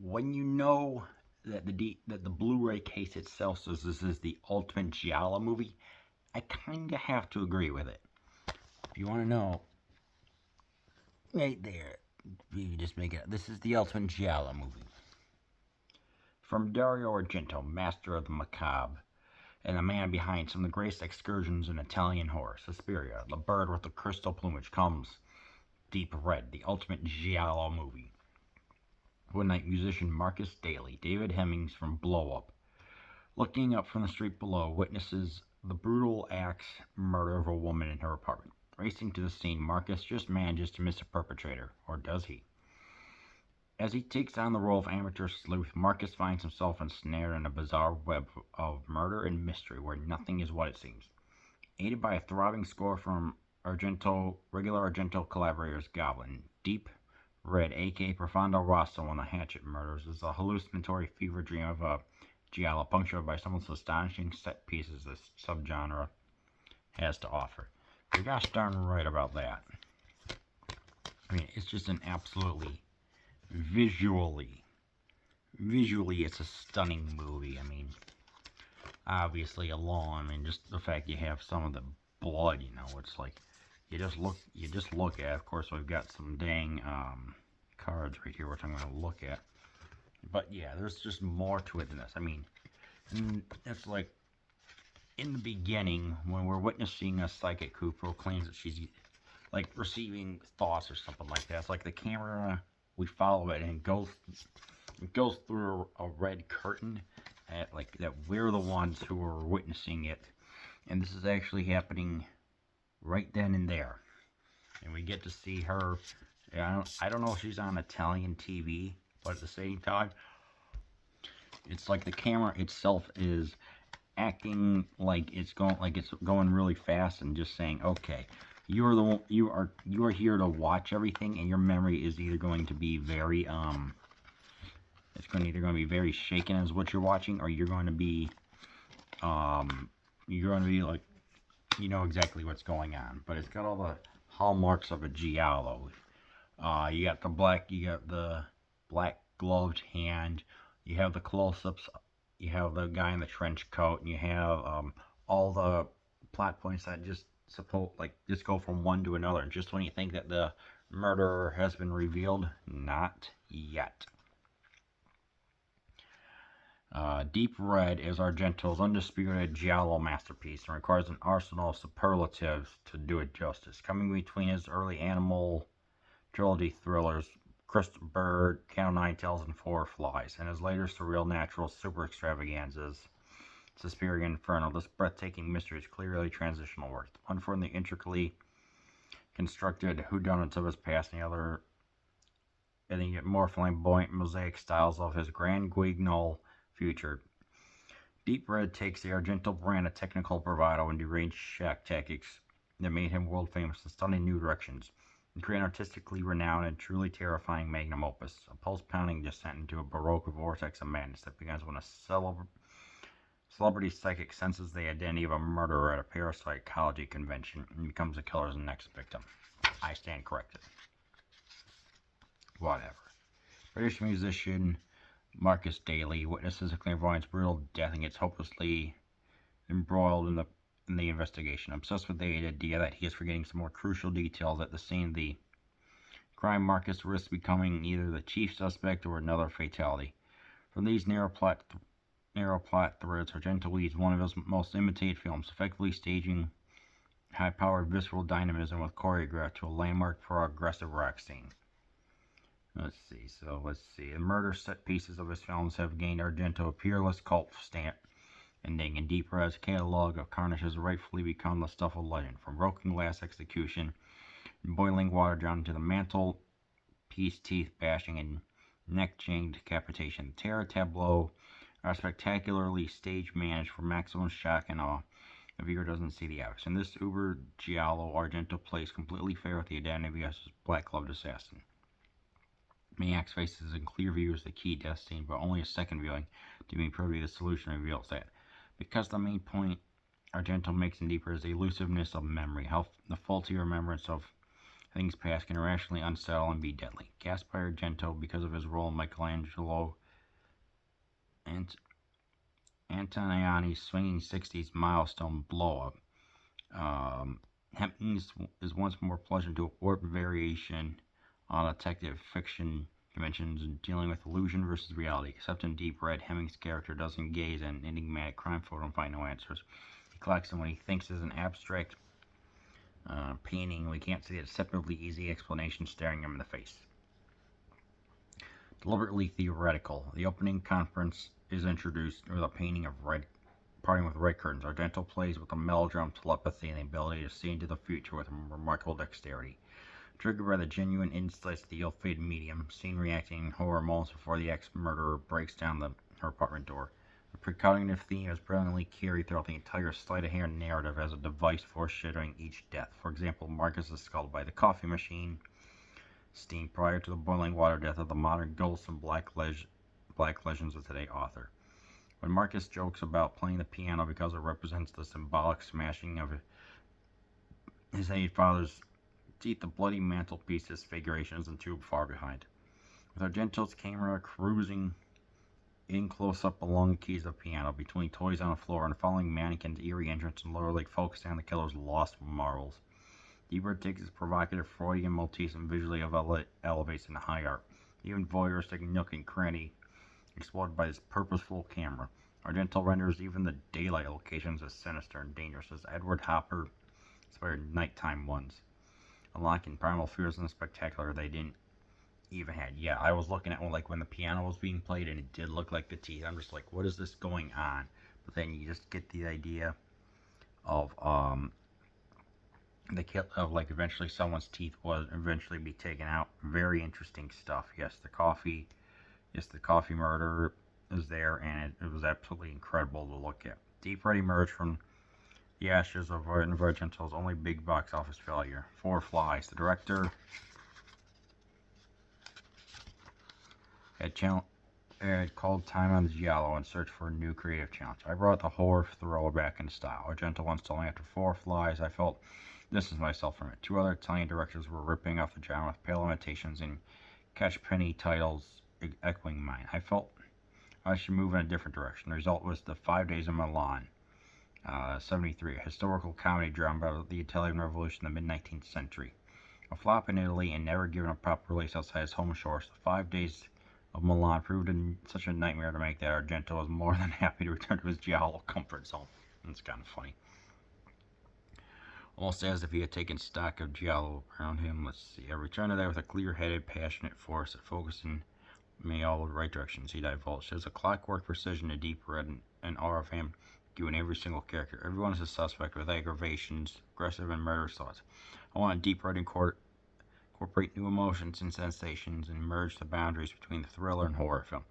When you know that the Blu-ray case itself says this is the ultimate giallo movie, I kind of have to agree with it. If you want to know, right there, you can just make it. This is the ultimate giallo movie. From Dario Argento, master of the macabre, and the man behind some of the greatest excursions in Italian horror, Suspiria, the bird with the crystal plumage, comes Deep Red, the ultimate giallo movie. One night musician Marcus Daly, David Hemmings from Blow Up, looking up from the street below, witnesses the brutal axe murder of a woman in her apartment. Racing to the scene, Marcus just manages to miss a perpetrator, or does he? As he takes on the role of amateur sleuth, Marcus finds himself ensnared in a bizarre web of murder and mystery where nothing is what it seems. Aided by a throbbing score from regular Argento collaborators Goblin, Deep Red, aka Profondo Rosso on the Hatchet Murders, is a hallucinatory fever dream of a giallo punctured by some of the astonishing set pieces this subgenre has to offer. You're gosh darn right about that. I mean, it's just an absolutely visually, it's a stunning movie. I mean, obviously just the fact you have some of the blood, it's like you just look at. Of course, we've got some dang cards right here, which I'm going to look at. But yeah, there's just more to it than this. I mean, it's like in the beginning when we're witnessing a psychic who proclaims that she's like receiving thoughts or something like that. It's like the camera, we follow it and it goes through a red curtain at like that we're the ones who are witnessing it, and this is actually happening right then and there, and we get to see her. I don't know if she's on Italian TV, but at the same time, it's like the camera itself is acting like it's going really fast and just saying, okay, you are here to watch everything, and your memory is either going to be very very shaken as what you're watching, or you're going to be like, you know exactly what's going on. But it's got all the hallmarks of a giallo. You got the black gloved hand, you have the close-ups, you have the guy in the trench coat, and you have all the plot points that just go from one to another. And just when you think that the murderer has been revealed, not yet. Deep Red is Argento's undisputed giallo masterpiece and requires an arsenal of superlatives to do it justice. Coming between his early animal trilogy thrillers, Crystal Bird, Count Nine Tails, and Four Flies, and his later surreal natural super extravaganzas, Suspiria and Inferno, this breathtaking mystery is clearly transitional work. One from the intricately constructed whodunits of his past, and the other, and the more flamboyant mosaic styles of his grand guignol future. Deep Red takes the Argento brand of technical bravado and deranged shack tactics that made him world famous in stunning new directions, and create an artistically renowned and truly terrifying magnum opus, a pulse-pounding descent into a baroque vortex of madness that begins when a celebrity psychic senses the identity of a murderer at a parapsychology convention and becomes the killer's next victim. I stand corrected. Whatever. British musician Marcus Daly witnesses a clairvoyant's brutal death and gets hopelessly embroiled in the investigation. Obsessed with the idea that he is forgetting some more crucial details at the scene of the crime, Marcus risks becoming either the chief suspect or another fatality. From these narrow plot threads, Argento leads one of his most imitated films, effectively staging high-powered visceral dynamism with choreographed to a landmark progressive rock scene. Let's see. The murder set pieces of his films have gained Argento a peerless cult stamp, ending in Deep Red's catalog of carnage has rightfully become the stuff of legend, from broken glass execution and boiling water down to the mantle piece teeth bashing and neck-chain decapitation. The terror tableau are spectacularly stage managed for maximum shock and awe. The viewer doesn't see the obvious. In this uber giallo, Argento plays completely fair with the identity of his black-gloved assassin. Maniac's face is in clear view as the key death scene, but only a second viewing to be privy to the solution reveals that. Because the main point Argento makes in Deeper is the elusiveness of memory, how the faulty remembrance of Things past can irrationally unsettle and be deadly. Cast by Argento because of his role in Michelangelo and Antonioni's swinging 60s milestone blow-up. Hempkins is once more plunged into a warped variation on detective fiction conventions and dealing with illusion versus reality. Except in Deep Red, Hemmings' character doesn't gaze at an enigmatic crime photo and find no answers. He collects them when he thinks is an abstract painting. We can't see a deceptively easy explanation staring him in the face. Deliberately theoretical. The opening conference is introduced with a painting of red, parting with red curtains. Argento plays with the melodrama, telepathy, and the ability to see into the future with remarkable dexterity. Triggered by the genuine insights of the ill-fated medium, seen reacting in horror moments before the ex-murderer breaks down her apartment door. The precognitive theme is brilliantly carried throughout the entire sleight-of-hand narrative as a device foreshadowing each death. For example, Marcus is scalded by the coffee machine steam prior to the boiling water death of the modern ghosts and black legends of today's author. When Marcus jokes about playing the piano because it represents the symbolic smashing of his late father's teeth, the bloody mantelpiece disfiguration isn't too far behind. With Argento's camera cruising in close-up along the keys of the piano, between toys on the floor and following mannequin's eerie entrance and lower leg focusing on the killer's lost marbles. Deep Red takes his provocative Freudian motifs and visually elevates into high art. Even voyeuristic nook and cranny exploited by his purposeful camera. Argento renders even the daylight locations as sinister and dangerous as Edward Hopper inspired nighttime ones, unlocking primal fears in the spectacular they didn't even had. Yeah, I was looking at one like when the piano was being played and it did look like the teeth. I'm just like, what is this going on? But then you just get the idea of like eventually someone's teeth will eventually be taken out. Very interesting stuff. Yes, the coffee murder is there, and it was absolutely incredible to look at. Deep Red emerged from the ashes of Argento's only big box office failure, Four Flies. The director had called time on the giallo and searched for a new creative challenge. I brought the horror thriller back into style. Argento once told me after Four Flies, I felt distanced myself from it. Two other Italian directors were ripping off the genre with pale imitations and catch-penny titles echoing mine. I felt I should move in a different direction. The result was The 5 Days of Milan, 73, a historical comedy drama about the Italian Revolution in the mid-19th century. A flop in Italy and never given a proper release outside his home shores, The 5 Days of Milan proved such a nightmare to make that Argento was more than happy to return to his giallo comfort zone. It's kind of funny. Almost as if he had taken stock of giallo around him. Let's see. I returned to that with a clear-headed, passionate force that focused in me all the right directions. He divulged. There's a clockwork precision to Deep Red and awe of him given every single character. Everyone is a suspect with aggravations, aggressive and murderous thoughts. I want Deep Red incorporate new emotions and sensations and merge the boundaries between the thriller and horror film,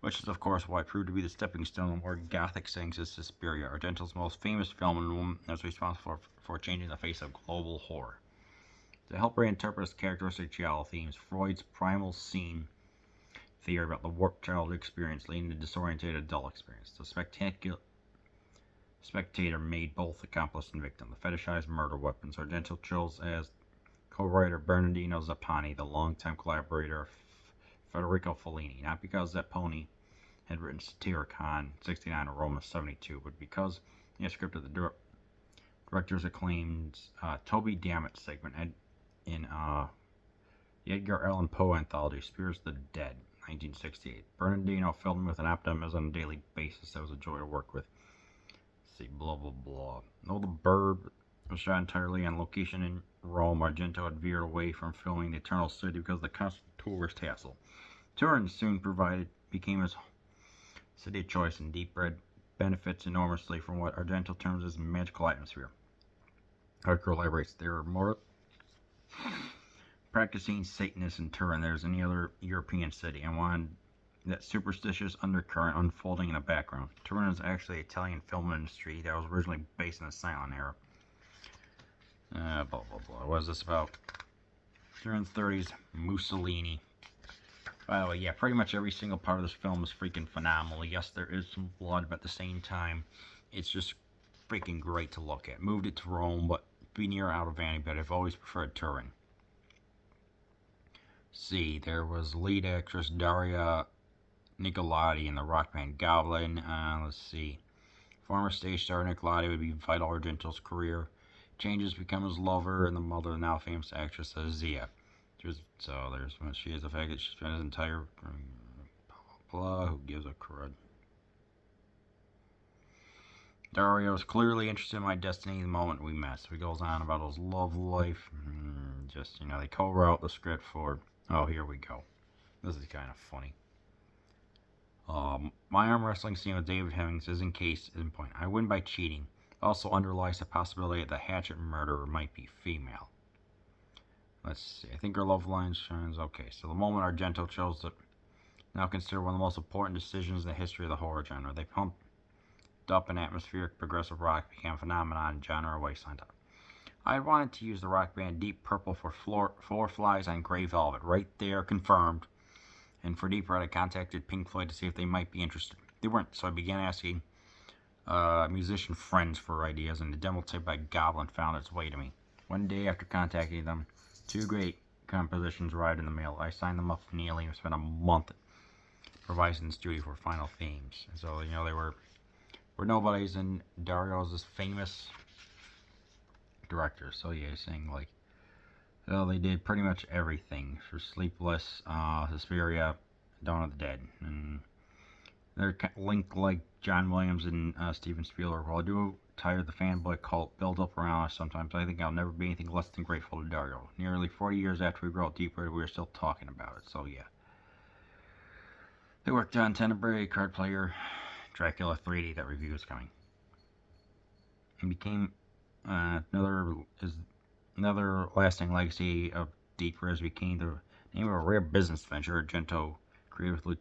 which is of course why it proved to be the stepping stone of more gothic things as Suspiria, Argento's most famous film and one that was responsible for changing the face of global horror. To help reinterpret its characteristic giallo themes, Freud's primal scene theory about the warped childhood experience leading to disoriented adult experience. The spectator made both accomplice and victim. The fetishized murder weapons. Argento chose as co-writer Bernardino Zapponi, the longtime collaborator of Federico Fellini, not because Zapponi had written Satyricon 69 or Roma 72, but because in the script of the director's acclaimed Toby Dammit segment in the Edgar Allan Poe anthology Spirits of the Dead, 1968. Bernardino filmed with an optimism on a daily basis that was a joy to work with. Let's see, blah blah blah. Though The Bird was shot entirely on location in Rome, Argento had veered away from filming the Eternal City because of the constant tourist hassle. Turin soon became his city of choice, and Deep Red benefits enormously from what Argento terms as magical atmosphere. Hardcore elaborates, there are more practicing Satanists in Turin than there's any other European city, and wanted that superstitious undercurrent unfolding in the background. Turin is actually an Italian film industry that was originally based in the silent era. Blah blah blah. What is this about? During the 30s, Mussolini. By the way, yeah, pretty much every single part of this film is freaking phenomenal. Yes, there is some blood, but at the same time, it's just freaking great to look at. Moved it to Rome, but be near out of Vanity, but I've always preferred Turin. See, there was lead actress Daria Nicolodi in the rock band Goblin. Let's see. Former stage star Nicolodi would be vital to Argento's career. Changes become his lover and the mother of now famous actress Zia. So there's when she is the fact that she spent his entire blah. Who gives a crud? Dario was clearly interested in my destiny the moment we met. So he goes on about his love life. Just, they co-wrote the script for. Oh, here we go. This is kind of funny. My arm wrestling scene with David Hemmings is in case in point. I win by cheating. Also underlies the possibility that the Hatchet murderer might be female. Let's see. I think our love line shines. Okay, so the moment Argento chose to now consider one of the most important decisions in the history of the horror genre. They pumped up an atmospheric progressive rock became a phenomenon in genre wasteland. I wanted to use the rock band Deep Purple for Floor Flies on Grey Velvet. Right there, confirmed. And for Deep Red, I contacted Pink Floyd to see if they might be interested. They weren't, so I began asking musician friends for ideas, and the demo tape by Goblin found its way to me. One day after contacting them, 2 great compositions arrived in the mail. I signed them up immediately and spent a month revising the studio for final themes. And so, they were nobodies, and Dario's this famous director. So yeah, saying like, well, they did pretty much everything for Sleepless, Suspiria, Dawn of the Dead, and they're linked like John Williams and Steven Spielberg. While I do tire the fanboy cult build up around us sometimes, I think I'll never be anything less than grateful to Dario. Nearly 40 years after we wrote Deep Red, we were still talking about it. So yeah, they worked on Tenebrae, Card Player, Dracula 3D. That review is coming. It became another lasting legacy of Deep Red became the name of a rare business venture Argento created with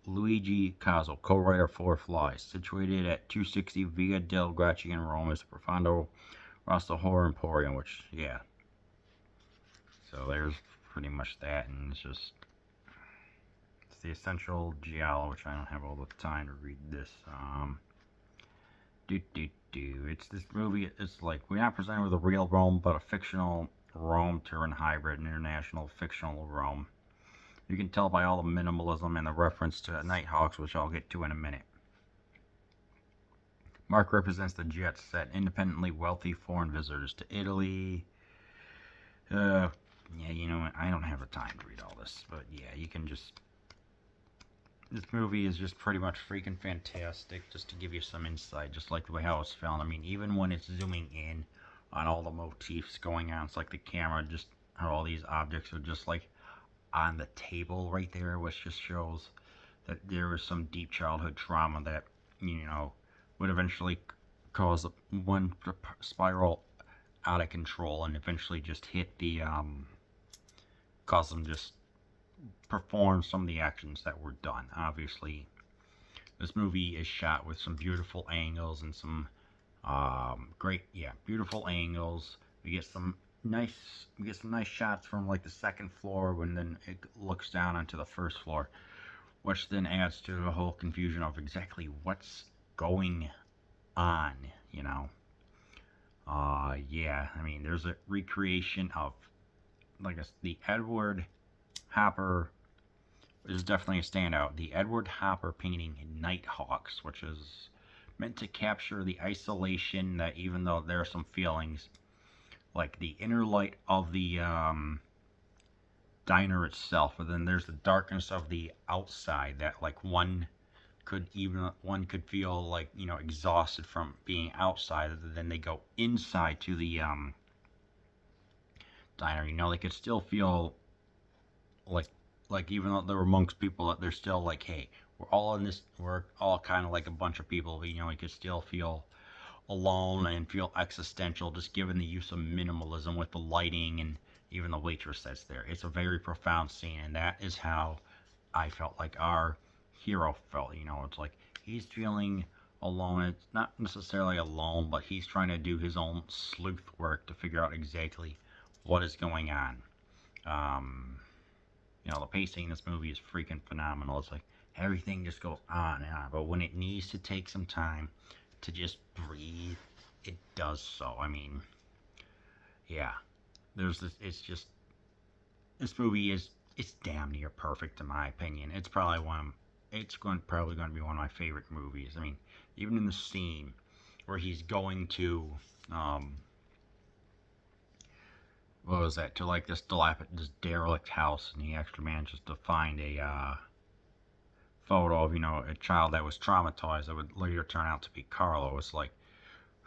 Luigi Cazzo, co-writer for Flies. Situated at 260 Via del Gracchi in Rome is the Profondo Rosso Horror Emporium, which, yeah. So there's pretty much that, and it's the essential giallo, which I don't have all the time to read this. It's this movie, it's like, we're not presented with a real Rome, but a fictional Rome turned hybrid, an international fictional Rome. You can tell by all the minimalism and the reference to Nighthawks, which I'll get to in a minute. Mark represents the jet set, independently wealthy foreign visitors to Italy. Yeah, I don't have the time to read all this, but yeah, you can just... This movie is just pretty much freaking fantastic, just to give you some insight, just like the way how it's filmed. I mean, even when it's zooming in on all the motifs going on, it's like the camera, just how all these objects are just like on the table right there, which just shows that there was some deep childhood trauma that, would eventually cause one to spiral out of control and eventually just hit the, cause them just perform some of the actions that were done. Obviously, this movie is shot with some beautiful angles and some beautiful angles. We get some nice shots from like the second floor when then it looks down onto the first floor, which then adds to the whole confusion of exactly what's going on. I mean, there's a recreation of the Edward Hopper is definitely a standout. The Edward Hopper painting Nighthawks, which is meant to capture the isolation that, even though there are some feelings, like the inner light of the diner itself, but then there's the darkness of the outside that like one could feel like, exhausted from being outside, and then they go inside to the diner. They could still feel like even though there were amongst people, that they're still like, hey, we're all kind of like a bunch of people, but you could still feel alone and feel existential, just given the use of minimalism with the lighting and even the waitress that's there. It's a very profound scene, and that is how I felt like our hero felt. It's like he's feeling alone. It's not necessarily alone, but he's trying to do his own sleuth work to figure out exactly what is going on. The pacing in this movie is freaking phenomenal. It's like everything just goes on and on, but when it needs to take some time to just breathe, it does so. I mean, yeah, this movie is it's damn near perfect in my opinion. It's probably probably going to be one of my favorite movies. I mean, even in the scene where he's going to, um, what was that? To like this derelict house, and he actually manages to find a photo of a child that was traumatized that would later turn out to be Carlo. It's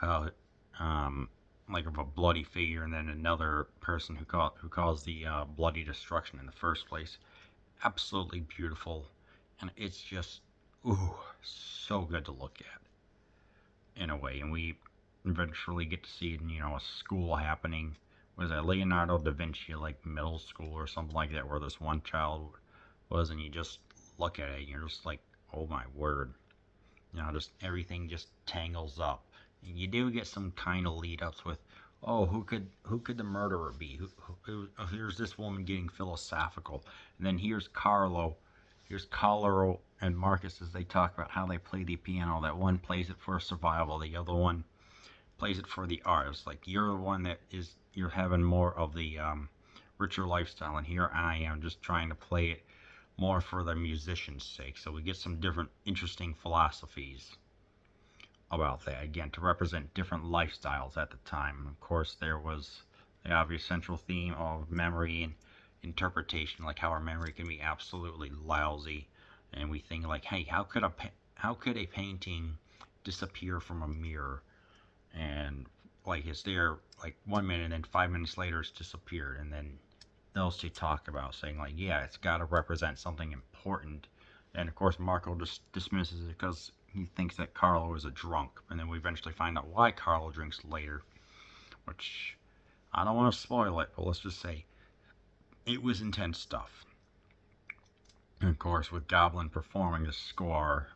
uh, um, like of a bloody figure, and then another person who caused the bloody destruction in the first place. Absolutely beautiful, and it's just ooh, so good to look at in a way. And we eventually get to see it in a school happening. Was that Leonardo da Vinci, like middle school or something like that, where this one child was, and you just look at it and you're just like, oh my word. Just everything just tangles up. And you do get some kind of lead ups with, oh, who could the murderer be? Here's this woman getting philosophical, and then here's Carlo and Marcus as they talk about how they play the piano. That one plays it for survival, the other one plays it for the art. It's like you're the one you're having more of the richer lifestyle, and here I am just trying to play it more for the musician's sake. So we get some different interesting philosophies about that, again, to represent different lifestyles at the time. Of course, there was the obvious central theme of memory and interpretation, like how our memory can be absolutely lousy, and we think like, hey, how could a painting disappear from a mirror, and like it's there like 1 minute and then 5 minutes later it's disappeared, and then those two talk about saying like, yeah, it's got to represent something important, and of course Marco just dismisses it because he thinks that Carlo is a drunk, and then we eventually find out why Carlo drinks later, which I don't want to spoil it, but let's just say it was intense stuff. And of course, with Goblin performing the score,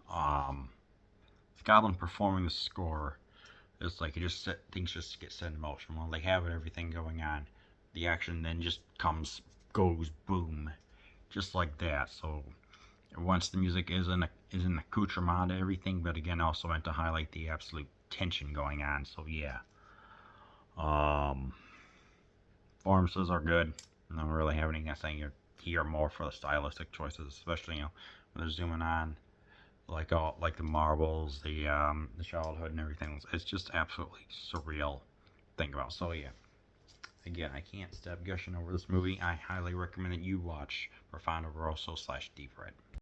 it's like things just get set in motion. While they have everything going on, the action then just goes boom, just like that. So once the music is an accoutrement to everything, but again also meant to highlight the absolute tension going on. So yeah, performances are good. I don't really have anything to say here more for the stylistic choices, especially when they're zooming on like the marbles, the childhood and everything. It's just absolutely surreal to think about. So yeah, again, I can't stop gushing over this movie. I highly recommend that you watch Profondo, Rosso / Deep Red.